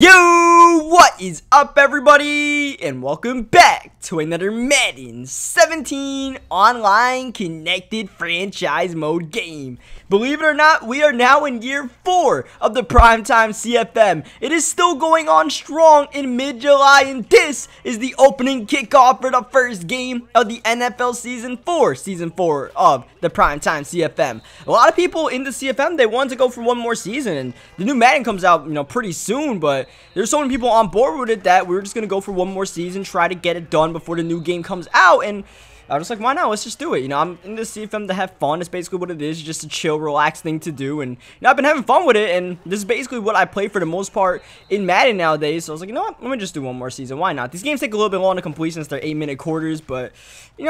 Yo, what is up everybody, and welcome back to another Madden 17 online connected franchise mode game. Believe it or not, we are now in year 4 of the primetime CFM. It is still going on strong in mid-July, and this is the opening kickoff for the first game of the NFL Season 4 of the primetime CFM. A lot of people in the CFM, they want to go for one more season, and the new Madden comes out, pretty soon, but there's so many people on board with it that we're just going to go for one more season, try to get it done before the new game comes out, and I was like, why not? Let's just do it. I'm in the CFM to have fun. It's basically what it is, just a chill, relaxed thing to do, and I've been having fun with it, and this is basically what I play for the most part in Madden nowadays, so I was like, you know what? Let me just do one more season. Why not? These games take a little bit long to complete since they're 8-minute quarters, but, we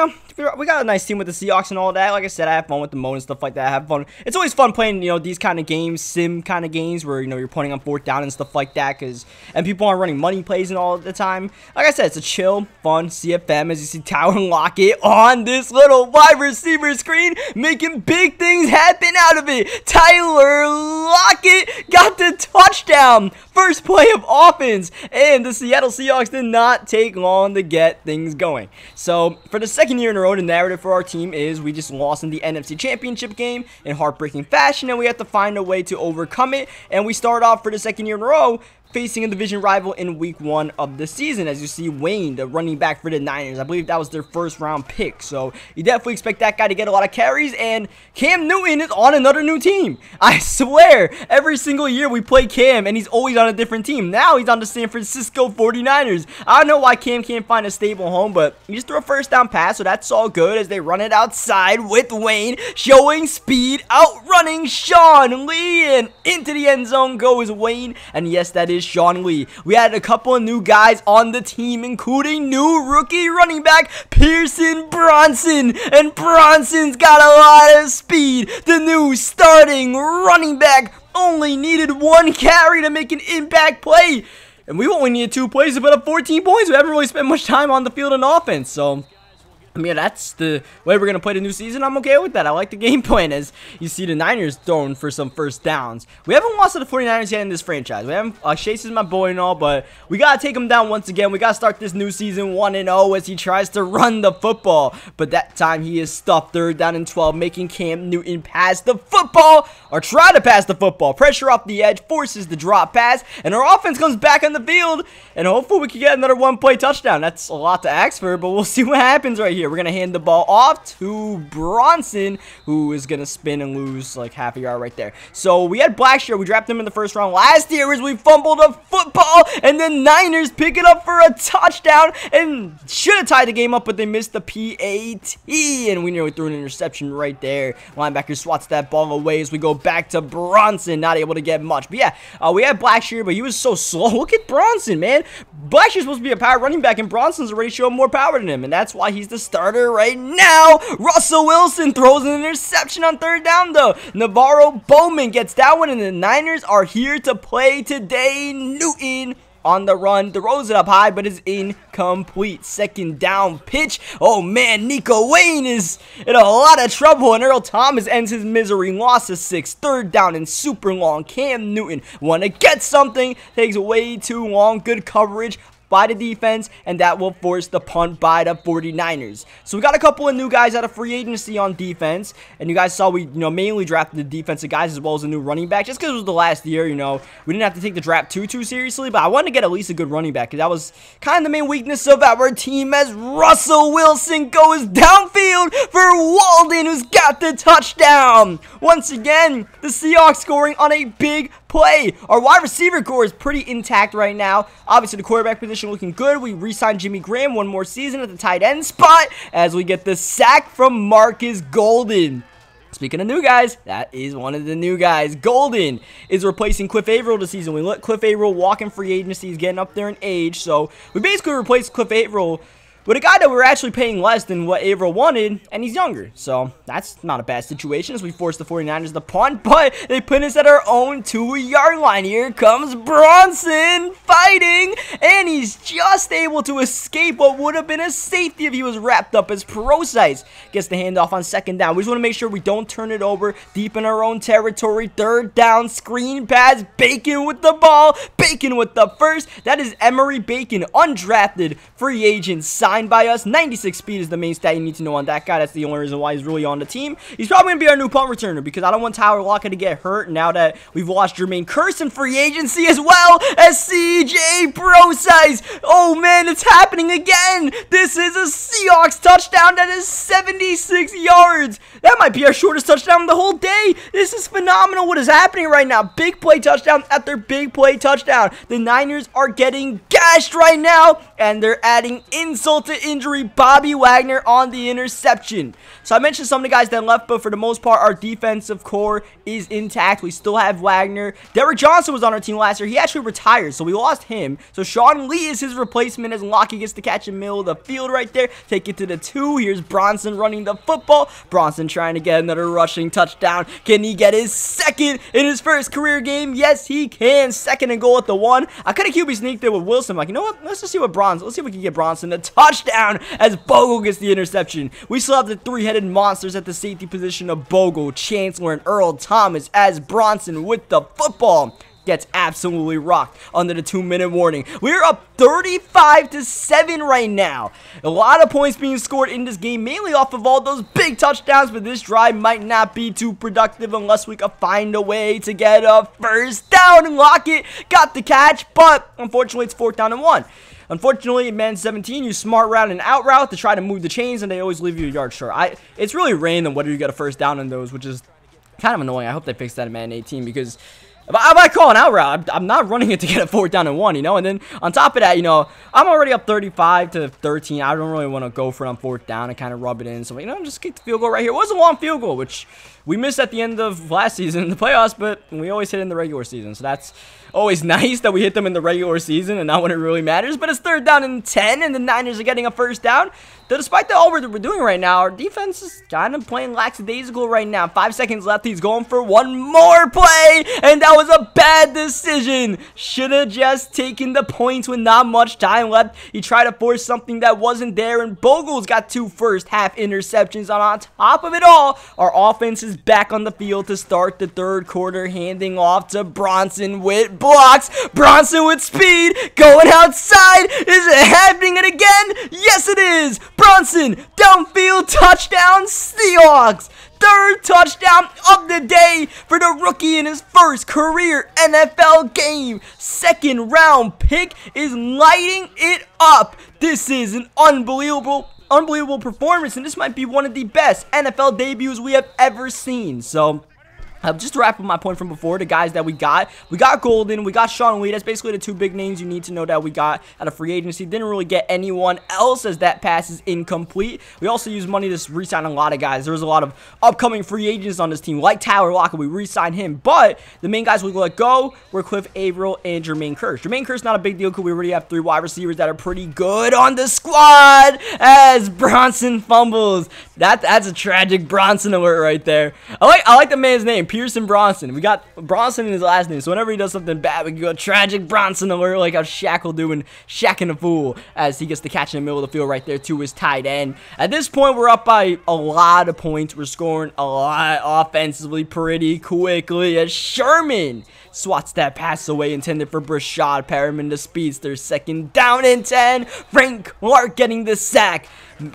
got a nice team with the Seahawks and all that. Like I said, I have fun with the mode and stuff like that. I have fun. It's always fun playing, these kind of games, sim kind of games where, you're putting on 4th down and stuff like that, and people aren't running money plays and all the time. Like I said, it's a chill, fun CFM, as you see Tyler Lockett on this little wide receiver screen, making big things happen out of it. Tyler Lockett got the touchdown. First play of offense, and the Seattle Seahawks did not take long to get things going. So, for the second year in a row, the narrative for our team is we just lost in the NFC Championship game in heartbreaking fashion, and we have to find a way to overcome it. And we start off for the second year in a row facing a division rival in week 1 of the season. As you see, Wayne, the running back for the Niners, I believe that was their first round pick, so you definitely expect that guy to get a lot of carries. And Cam Newton is on another new team. I swear, every single year we play Cam and he's always on a different team. Now he's on the San Francisco 49ers. I don't know why Cam can't find a stable home, but he just threw a first down pass, so that's all good as they run it outside with Wayne showing speed, outrunning Sean Lee, and into the end zone goes Wayne. And yes, that is Sean Lee. We had a couple of new guys on the team, including new rookie running back Pearson Bronson, and Bronson's got a lot of speed. The new starting running back only needed 1 carry to make an impact play, and we only needed 2 plays to put up 14 points. We haven't really spent much time on the field in offense, so that's the way we're going to play the new season. I'm okay with that. I like the game plan, as you see the Niners throwing for some first downs. We haven't lost to the 49ers yet in this franchise. We haven't, Chase is my boy and all, but we got to take him down once again. We got to start this new season 1-0 as he tries to run the football, but that time he is stuffed 3rd down and 12, making Cam Newton pass the football, or try to pass the football. Pressure off the edge, forces the drop pass, and our offense comes back on the field, and hopefully we can get another 1-play touchdown. That's a lot to ask for, but we'll see what happens right here. We're going to hand the ball off to Bronson, who is going to spin and lose like half a yard right there. So we had Blackshear. We drafted him in the first round last year as we fumbled a football, and the Niners pick it up for a touchdown and should have tied the game up, but they missed the PAT, and we nearly threw an interception right there. Linebacker swats that ball away as we go back to Bronson, not able to get much. But yeah, we had Blackshear, but he was so slow. Look at Bronson, man. Blackshear's supposed to be a power running back, and Bronson's already showing more power than him, and that's why he's the starter right now. Russell Wilson throws an interception on 3rd down, though. Navarro Bowman gets that one, and the Niners are here to play today. Newton on the run, throws it up high, but is incomplete. 2nd down pitch. Oh man, Nico Wayne is in a lot of trouble, and Earl Thomas ends his misery. Loss to 6. 3rd down and super long. Cam Newton want to get something, takes way too long. Good coverage by the defense, and that will force the punt by the 49ers. So we got a couple of new guys out of free agency on defense, and you guys saw we mainly drafted the defensive guys as well as a new running back, just because it was the last year. We didn't have to take the draft too seriously, but I wanted to get at least a good running back, because that was kind of the main weakness of our team, as Russell Wilson goes downfield for Walden, who's got the touchdown. Once again, the Seahawks scoring on a big play. Our wide receiver core is pretty intact right now. Obviously, the quarterback position looking good. We re-signed Jimmy Graham 1 more season at the tight end spot as we get the sack from Marcus Golden. Speaking of new guys, that is one of the new guys. Golden is replacing Cliff Averill this season. We let Cliff Averill walk in free agency. He's getting up there in age, so we basically replaced Cliff Averill with a guy that we're actually paying less than what Averill wanted, and he's younger. So that's not a bad situation as we force the 49ers to punt, but they put us at our own 2-yard line. Here comes Bronson fighting, and he's just able to escape what would have been a safety if he was wrapped up, as Procise gets the handoff on second down. We just want to make sure we don't turn it over deep in our own territory. Third down, screen pass, Bacon with the ball, Bacon with the first. That is Emery Bacon, undrafted free agent, signed by us. 96 speed is the main stat you need to know on that guy. That's the only reason why he's really on the team. He's probably going to be our new punt returner because I don't want Tyler Lockett to get hurt now that we've lost Jermaine Kearse in free agency, as well as CJ Procise. Oh man, it's happening again. This is a Seahawks touchdown that is 76 yards. That might be our shortest touchdown the whole day. This is phenomenal what is happening right now. Big play touchdown after big play touchdown. The Niners are getting gashed right now, and they're adding insult to injury. Bobby Wagner on the interception. So I mentioned some of the guys that left, but for the most part, our defensive core is intact. We still have Wagner. Derrick Johnson was on our team last year. He actually retired, so we lost him. So Sean Lee is his replacement, as Lockie gets to catch in the middle of the field right there. Take it to the 2. Here's Bronson running the football. Bronson trying to get another rushing touchdown. Can he get his second in his first career game? Yes, he can. Second and goal at the 1. I could have QB sneaked it with Wilson. Like, you know what? Let's just see what Bronson. Let's see if we can get Bronson a touchdown as Bogle gets the interception. We still have the 3-headed monsters at the safety position of Bogle, Chancellor, and Earl Thomas, as Bronson with the football gets absolutely rocked under the 2-minute warning. We're up 35-7 right now. A lot of points being scored in this game, mainly off of all those big touchdowns, but this drive might not be too productive unless we can find a way to get a first down. And Lockett got the catch, but unfortunately it's 4th down and 1. Unfortunately, in Madden 17, you smart route and out route to try to move the chains, and they always leave you a yard short. It's really random whether you get a first down in those, which is kind of annoying. I hope they fix that in Madden 18, because if I call an out route, I'm not running it to get a 4th down and 1, you know? And then on top of that, you know, I'm already up 35-13. I don't really want to go for it on 4th down and kind of rub it in. So, you know, just kick the field goal right here. It was a long field goal, which we missed at the end of last season in the playoffs, but we always hit in the regular season. So that's always nice that we hit them in the regular season and not when it really matters. But it's 3rd down and 10, and the Niners are getting a first down. Despite all we're doing right now, our defense is kind of playing lackadaisical right now. 5 seconds left. He's going for one more play, and that was a bad decision. Should have just taken the points with not much time left. He tried to force something that wasn't there, and Bogle's got 2 first-half interceptions. And on top of it all, our offense is back on the field to start the 3rd quarter, handing off to Bronson with blocks. Bronson with speed, going outside. Is it happening again? Yes, it is. Bronson, downfield touchdown, Seahawks. 3rd touchdown of the day for the rookie in his first career NFL game. 2nd round pick is lighting it up. This is an unbelievable performance, and this might be one of the best NFL debuts we have ever seen. So just to wrap up my point from before, the guys that we got Golden, we got Sean Lee. That's basically the 2 big names you need to know that we got out of free agency. Didn't really get anyone else, as that pass is incomplete. We also used money to re-sign a lot of guys. There was a lot of upcoming free agents on this team, like Tyler Lockett. We re-signed him, but the main guys we let go were Cliff Averill and Jermaine Kearse. Jermaine Kearse, not a big deal because we already have 3 wide receivers that are pretty good on the squad, as Bronson fumbles. That's a tragic Bronson alert right there. I like the man's name, Pearson Bronson. We got Bronson in his last name, so whenever he does something bad, we can go tragic Bronson alert, like how Shaq will do in Shaq and a Fool, as he gets the catch in the middle of the field right there to his tight end. At this point, we're up by a lot of points. We're scoring a lot offensively pretty quickly, as Sherman swats that pass away intended for Brashad Perriman, the speedster. 2nd down and 10. Frank Clark getting the sack.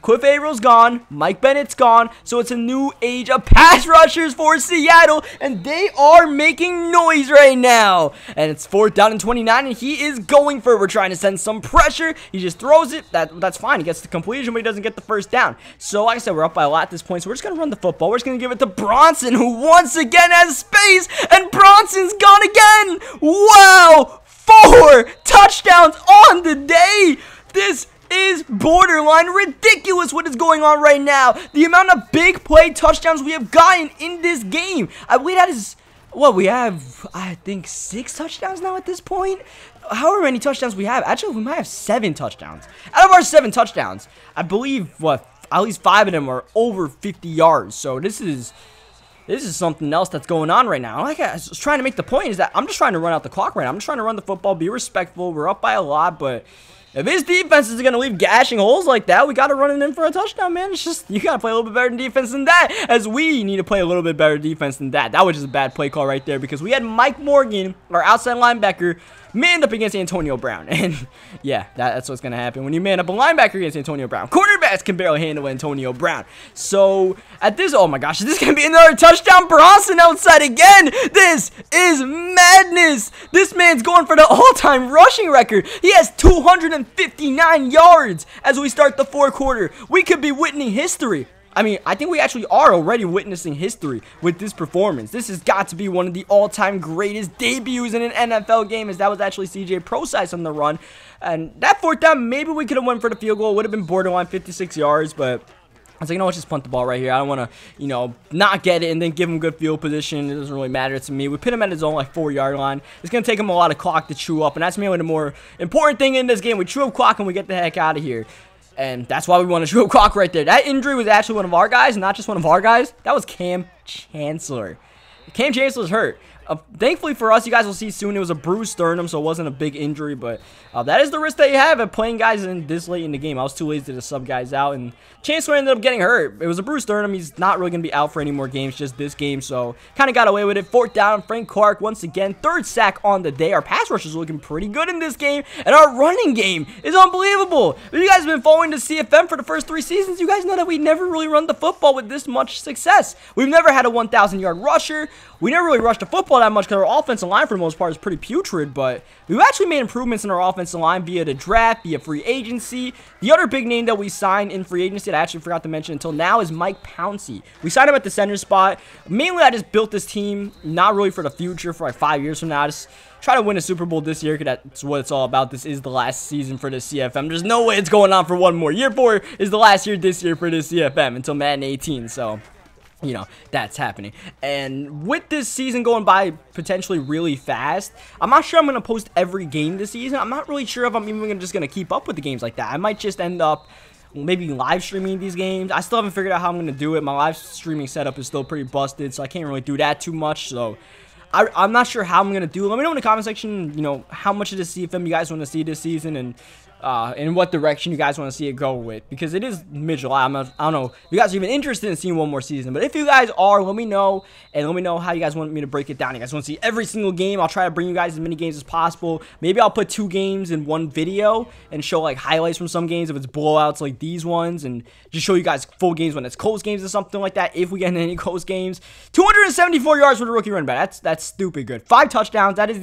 Cliff Avrill's gone. Mike Bennett's gone. So it's a new age of pass rushers for Seattle, and they are making noise right now. And it's 4th down and 29, and he is going for it. We're trying to send some pressure. He just throws it. That's fine. He gets the completion, but he doesn't get the first down. So like I said, we're up by a lot at this point, so we're just going to run the football. We're just going to give it to Bronson, who once again has space, and Bronson's gone again. Wow! 4 touchdowns on the day. This is borderline ridiculous what is going on right now. The amount of big play touchdowns we have gotten in this game. I believe that is what we have. I think 6 touchdowns now at this point. However many touchdowns we have. Actually, we might have 7 touchdowns. Out of our 7 touchdowns, I believe at least 5 of them are over 50 yards. So this is This is something else that's going on right now. Like I was trying to make the point is that I'm just trying to run out the clock right now. I'm just trying to run the football, be respectful. We're up by a lot, but if his defense is going to leave gashing holes like that, we got to run it in for a touchdown, man. It's just, you got to play a little bit better defense than that, as we need to play a little bit better defense than that. That was just a bad play call right there because we had Mike Morgan, our outside linebacker, manned up against Antonio Brown. And yeah, that's what's going to happen when you man up a linebacker against Antonio Brown. Quarterbacks can barely handle Antonio Brown. So at this, oh my gosh, is this going to be another touchdown? Bronson outside again. This is madness. This man's going for the all-time rushing record. He has 259 yards as we start the fourth quarter. We could be witnessing history. I mean, I think we actually are already witnessing history with this performance. This has got to be one of the all-time greatest debuts in an NFL game, as that was actually CJ Prosise on the run. And that fourth down, maybe we could have went for the field goal. It would have been borderline 56 yards, but I was like, you know, let's just punt the ball right here. I don't want to, you know, not get it and then give him good field position. It doesn't really matter to me. We put him at his own, like, 4-yard line. It's going to take him a lot of clock to chew up, and that's mainly the more important thing in this game. We chew up clock and we get the heck out of here. And that's why we want to chew up clock right there. That injury was actually one of our guys, not just one of our guys. That was Cam Chancellor. Cam Chancellor's hurt. Thankfully for us, you guys will see soon, it was a bruised sternum, so it wasn't a big injury, but that is the risk that you have at playing guys in this late in the game. I was too lazy to sub guys out, and Chancellor ended up getting hurt. It was a bruised sternum. He's not really going to be out for any more games, just this game, so kind of got away with it. Fourth down, Frank Clark once again, third sack on the day. Our pass rush is looking pretty good in this game, and our running game is unbelievable. If you guys have been following the CFM for the first 3 seasons, you guys know that we never really run the football with this much success. We've never had a 1,000-yard rusher. We never really rushed the football that much because our offensive line for the most part is pretty putrid, but we've actually made improvements in our offensive line via the draft, via free agency. The other big name that we signed in free agency that I actually forgot to mention until now is Mike Pouncey. We signed him at the center spot. Mainly, I just built this team, not really for the future, for like 5 years from now. I just try to win a Super Bowl this year because that's what it's all about. This is the last season for the CFM. There's no way it's going on for one more. Year 4 is the last year this year for the CFM until Madden 18, so you know, that's happening. And with this season going by potentially really fast, I'm not sure I'm going to post every game this season. I'm not really sure if I'm even just going to keep up with the games like that. I might just end up maybe live streaming these games. I still haven't figured out how I'm going to do it. My live streaming setup is still pretty busted, so I can't really do that too much. So I'm not sure how I'm going to do it. Let me know in the comment section, you know, how much of the CFM you guys want to see this season, and in what direction you guys want to see it go with, because it is mid-July. I don't know if you guys are even interested in seeing one more season, but if you guys are, let me know, and let me know how you guys want me to break it down. You guys want to see every single game? I'll try to bring you guys as many games as possible. Maybe I'll put 2 games in one video and show like highlights from some games if it's blowouts like these ones, and just show you guys full games when it's close games or something like that, if we get in any close games. 274 yards for the rookie running back. That's stupid good. 5 touchdowns. That is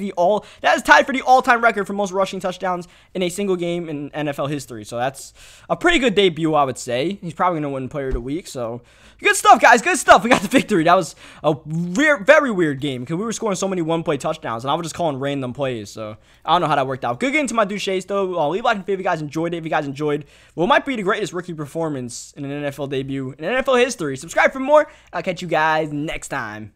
tied for the all-time record for most rushing touchdowns in a single game in NFL history. So that's a pretty good debut, I would say. He's probably going to win Player of the Week. So good stuff, guys. Good stuff. We got the victory. That was a very weird game because we were scoring so many one-play touchdowns, and I was just calling random plays. So I don't know how that worked out. Good game to my douches, though. Leave a like if you guys enjoyed it. If you guys enjoyed what might be the greatest rookie performance in an NFL debut in NFL history. Subscribe for more. I'll catch you guys next time.